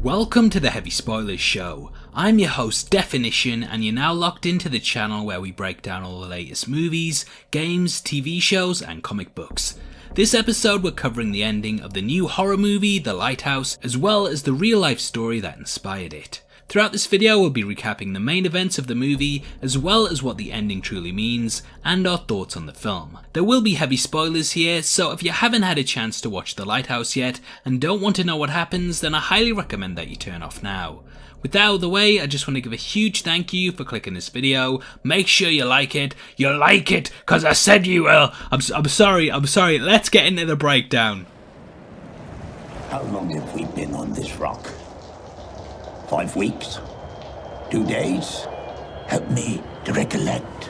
Welcome to the Heavy Spoilers Show. I'm your host Definition, and you're now locked into the channel where we break down all the latest movies, games, TV shows and comic books. This episode we're covering the ending of the new horror movie The Lighthouse, as well as the real life story that inspired it. Throughout this video we'll be recapping the main events of the movie, as well as what the ending truly means, and our thoughts on the film. There will be heavy spoilers here, so if you haven't had a chance to watch The Lighthouse yet, and don't want to know what happens, then I highly recommend that you turn off now. With that out of the way, I just want to give a huge thank you for clicking this video. Make sure you like it. You like it, cause I said you will. I'm sorry, let's get into the breakdown. How long have we been on this rock? 5 weeks? 2 days? Help me to recollect.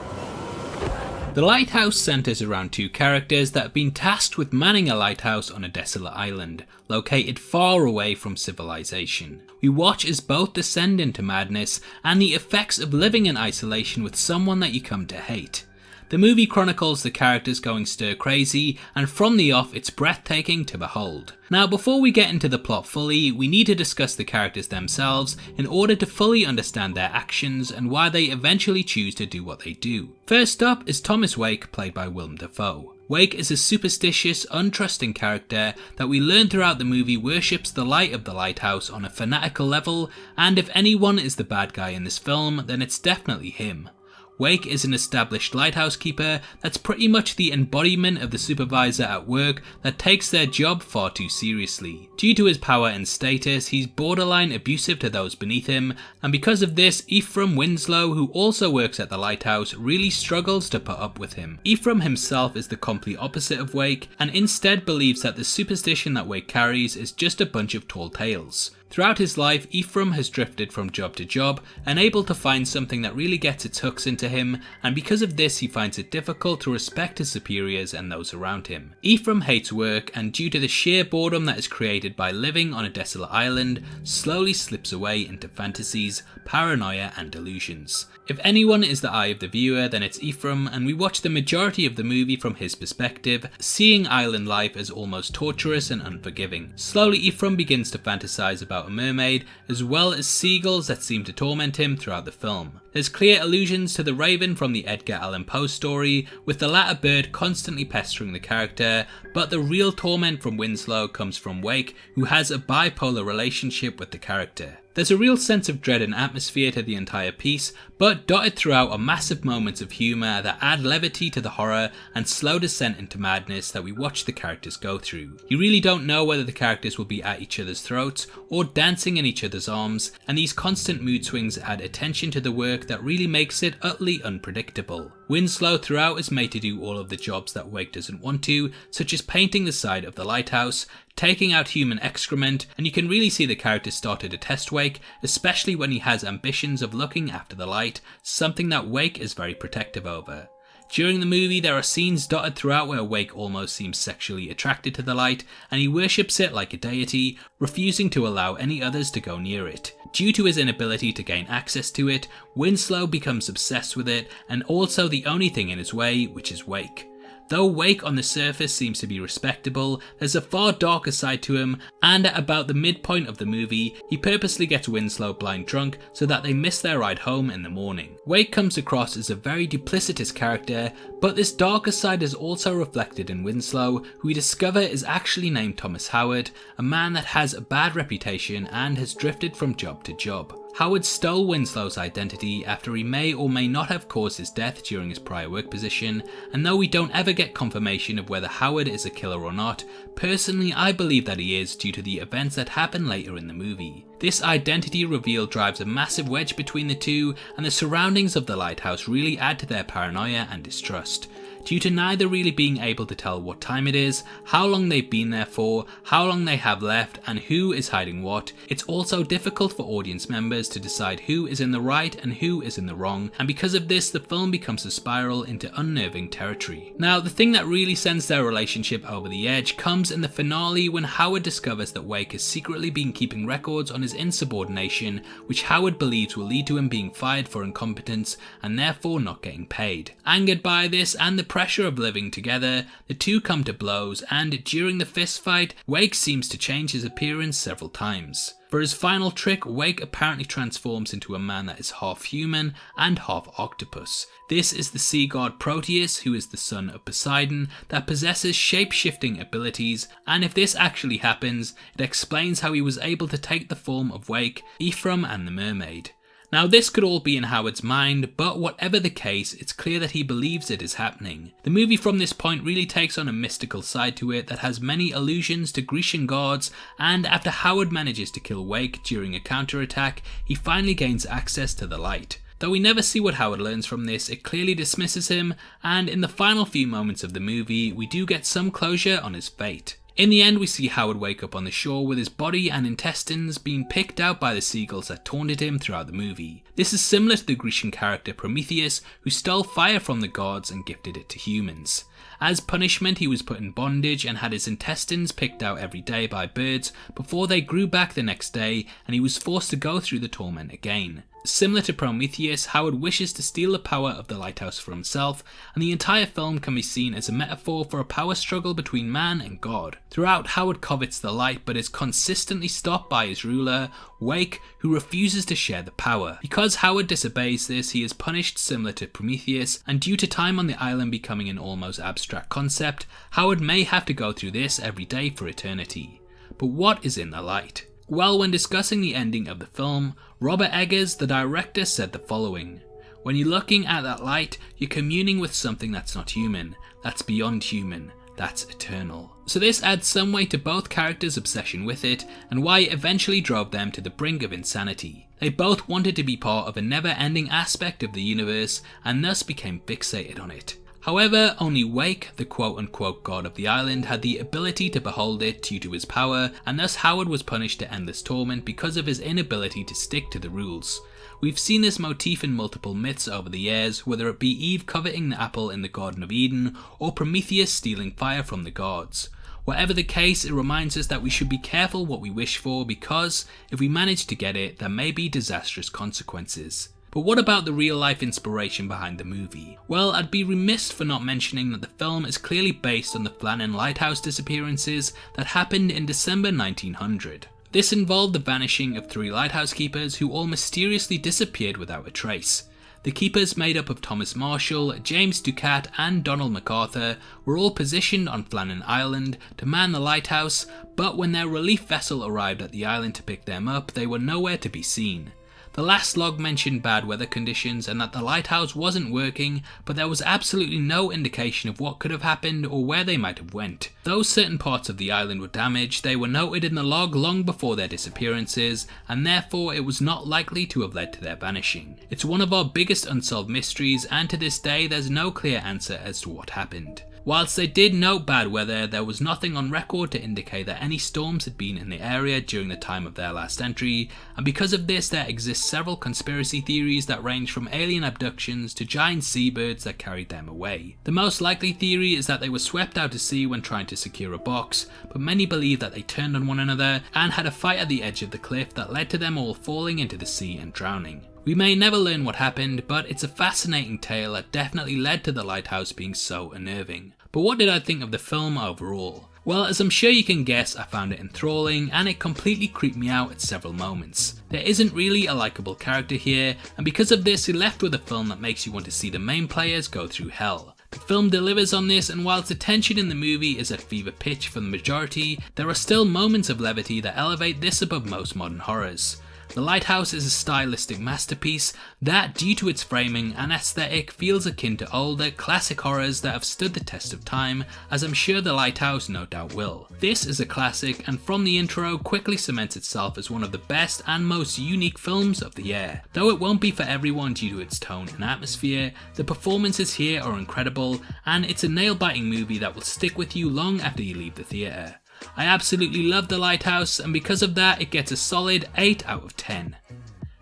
The Lighthouse centres around two characters that have been tasked with manning a lighthouse on a desolate island, located far away from civilization. We watch as both descend into madness and the effects of living in isolation with someone that you come to hate. The movie chronicles the characters going stir crazy, and from the off it's breathtaking to behold. Now before we get into the plot fully, we need to discuss the characters themselves in order to fully understand their actions and why they eventually choose to do what they do. First up is Thomas Wake, played by Willem Dafoe. Wake is a superstitious, untrusting character that we learn throughout the movie worships the light of the lighthouse on a fanatical level, and if anyone is the bad guy in this film, then it's definitely him. Wake is an established lighthouse keeper that's pretty much the embodiment of the supervisor at work that takes their job far too seriously. Due to his power and status, he's borderline abusive to those beneath him, and because of this, Ephraim Winslow, who also works at the lighthouse, really struggles to put up with him. Ephraim himself is the complete opposite of Wake, and instead believes that the superstition that Wake carries is just a bunch of tall tales. Throughout his life, Ephraim has drifted from job to job, unable to find something that really gets its hooks into him, and because of this he finds it difficult to respect his superiors and those around him. Ephraim hates work, and due to the sheer boredom that is created by living on a desolate island, slowly slips away into fantasies, paranoia and delusions. If anyone is the eye of the viewer, then it's Ephraim, and we watch the majority of the movie from his perspective, seeing island life as almost torturous and unforgiving. Slowly Ephraim begins to fantasize about a mermaid, as well as seagulls that seem to torment him throughout the film. There's clear allusions to the Raven from the Edgar Allan Poe story, with the latter bird constantly pestering the character, but the real torment from Winslow comes from Wake, who has a bipolar relationship with the character. There's a real sense of dread and atmosphere to the entire piece, but dotted throughout are massive moments of humour that add levity to the horror and slow descent into madness that we watch the characters go through. You really don't know whether the characters will be at each other's throats or dancing in each other's arms, and these constant mood swings add attention to the work that really makes it utterly unpredictable. Winslow throughout is made to do all of the jobs that Wake doesn't want to, such as painting the side of the lighthouse, taking out human excrement, and you can really see the character start to detest Wake, especially when he has ambitions of looking after the light, something that Wake is very protective over. During the movie there are scenes dotted throughout where Wake almost seems sexually attracted to the light, and he worships it like a deity, refusing to allow any others to go near it. Due to his inability to gain access to it, Winslow becomes obsessed with it, and also the only thing in his way, which is Wake. Though Wake on the surface seems to be respectable, there's a far darker side to him, and at about the midpoint of the movie, he purposely gets Winslow blind drunk so that they miss their ride home in the morning. Wake comes across as a very duplicitous character, but this darker side is also reflected in Winslow, who we discover is actually named Thomas Howard, a man that has a bad reputation and has drifted from job to job. Howard stole Winslow's identity after he may or may not have caused his death during his prior work position, and though we don't ever get confirmation of whether Howard is a killer or not, personally I believe that he is due to the events that happen later in the movie. This identity reveal drives a massive wedge between the two, and the surroundings of the lighthouse really add to their paranoia and distrust. Due to neither really being able to tell what time it is, how long they've been there for, how long they have left, and who is hiding what, it's also difficult for audience members to decide who is in the right and who is in the wrong, and because of this the film becomes a spiral into unnerving territory. Now the thing that really sends their relationship over the edge comes in the finale when Howard discovers that Wake has secretly been keeping records on his insubordination, which Howard believes will lead to him being fired for incompetence and therefore not getting paid. Angered by this and the pressure of living together, the two come to blows, and during the fistfight, Wake seems to change his appearance several times. For his final trick, Wake apparently transforms into a man that is half human and half octopus. This is the sea god Proteus, who is the son of Poseidon, that possesses shape-shifting abilities, and if this actually happens, it explains how he was able to take the form of Wake, Ephraim and the mermaid. Now this could all be in Howard's mind, but whatever the case, it's clear that he believes it is happening. The movie from this point really takes on a mystical side to it that has many allusions to Grecian gods, and after Howard manages to kill Wake during a counterattack, he finally gains access to the light. Though we never see what Howard learns from this, it clearly dismisses him, and in the final few moments of the movie, we do get some closure on his fate. In the end, we see Howard wake up on the shore with his body and intestines being picked out by the seagulls that taunted him throughout the movie. This is similar to the Grecian character Prometheus, who stole fire from the gods and gifted it to humans. As punishment, he was put in bondage and had his intestines picked out every day by birds before they grew back the next day, and he was forced to go through the torment again. Similar to Prometheus, Howard wishes to steal the power of the lighthouse for himself, and the entire film can be seen as a metaphor for a power struggle between man and God. Throughout, Howard covets the light but is consistently stopped by his ruler, Wake, who refuses to share the power. Because Howard disobeys this, he is punished similar to Prometheus, and due to time on the island becoming an almost abstract concept, Howard may have to go through this every day for eternity. But what is in the light? Well, when discussing the ending of the film, Robert Eggers, the director, said the following: "When you're looking at that light, you're communing with something that's not human, that's beyond human, that's eternal." So this adds some weight to both characters' obsession with it, and why it eventually drove them to the brink of insanity. They both wanted to be part of a never-ending aspect of the universe, and thus became fixated on it. However, only Wake, the quote-unquote god of the island, had the ability to behold it due to his power, and thus Howard was punished to endless torment because of his inability to stick to the rules. We've seen this motif in multiple myths over the years, whether it be Eve coveting the apple in the Garden of Eden, or Prometheus stealing fire from the gods. Whatever the case, it reminds us that we should be careful what we wish for, because if we manage to get it, there may be disastrous consequences. But what about the real life inspiration behind the movie? Well, I'd be remiss for not mentioning that the film is clearly based on the Flannan Lighthouse disappearances that happened in December 1900. This involved the vanishing of 3 lighthouse keepers who all mysteriously disappeared without a trace. The keepers, made up of Thomas Marshall, James Ducat and Donald MacArthur, were all positioned on Flannan Island to man the lighthouse, but when their relief vessel arrived at the island to pick them up, they were nowhere to be seen. The last log mentioned bad weather conditions and that the lighthouse wasn't working, but there was absolutely no indication of what could have happened or where they might have went. Though certain parts of the island were damaged, they were noted in the log long before their disappearances, and therefore it was not likely to have led to their vanishing. It's one of our biggest unsolved mysteries, and to this day there's no clear answer as to what happened. Whilst they did note bad weather, there was nothing on record to indicate that any storms had been in the area during the time of their last entry, and because of this there exist several conspiracy theories that range from alien abductions to giant seabirds that carried them away. The most likely theory is that they were swept out to sea when trying to secure a box, but many believe that they turned on one another and had a fight at the edge of the cliff that led to them all falling into the sea and drowning. We may never learn what happened, but it's a fascinating tale that definitely led to the lighthouse being so unnerving. But what did I think of the film overall? Well, as I'm sure you can guess, I found it enthralling, and it completely creeped me out at several moments. There isn't really a likeable character here, and because of this, you're left with a film that makes you want to see the main players go through hell. The film delivers on this, and whilst the tension in the movie is at fever pitch for the majority, there are still moments of levity that elevate this above most modern horrors. The Lighthouse is a stylistic masterpiece that, due to its framing and aesthetic, feels akin to older, classic horrors that have stood the test of time, as I'm sure The Lighthouse no doubt will. This is a classic, and from the intro quickly cements itself as one of the best and most unique films of the year. Though it won't be for everyone due to its tone and atmosphere, the performances here are incredible, and it's a nail-biting movie that will stick with you long after you leave the theatre. I absolutely love The Lighthouse, and because of that it gets a solid 8 out of 10.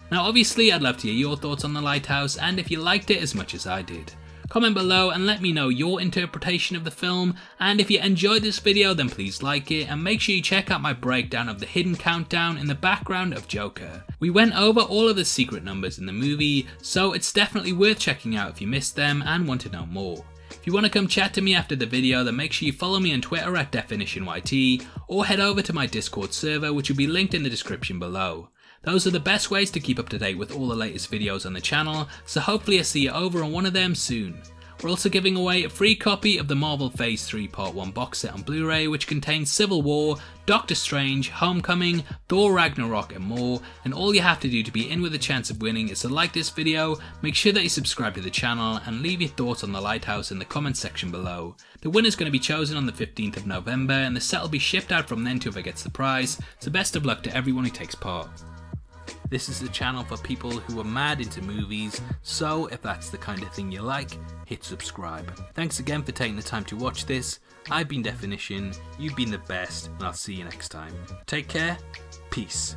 Now obviously I'd love to hear your thoughts on The Lighthouse, and if you liked it as much as I did. Comment below and let me know your interpretation of the film, and if you enjoyed this video then please like it, and make sure you check out my breakdown of the hidden countdown in the background of Joker. We went over all of the secret numbers in the movie, so it's definitely worth checking out if you missed them and want to know more. If you want to come chat to me after the video, then make sure you follow me on Twitter at DefinitionYT, or head over to my Discord server, which will be linked in the description below. Those are the best ways to keep up to date with all the latest videos on the channel, so hopefully I see you over on one of them soon. We're also giving away a free copy of the Marvel Phase 3 Part 1 box set on Blu-ray, which contains Civil War, Doctor Strange, Homecoming, Thor Ragnarok and more, and all you have to do to be in with a chance of winning is to like this video, make sure that you subscribe to the channel, and leave your thoughts on the Lighthouse in the comments section below. The winner is going to be chosen on the 15th of November, and the set will be shipped out from then to whoever gets the prize, so best of luck to everyone who takes part. This is the channel for people who are mad into movies, so if that's the kind of thing you like, hit subscribe. Thanks again for taking the time to watch this. I've been Definition, you've been the best, and I'll see you next time. Take care, peace.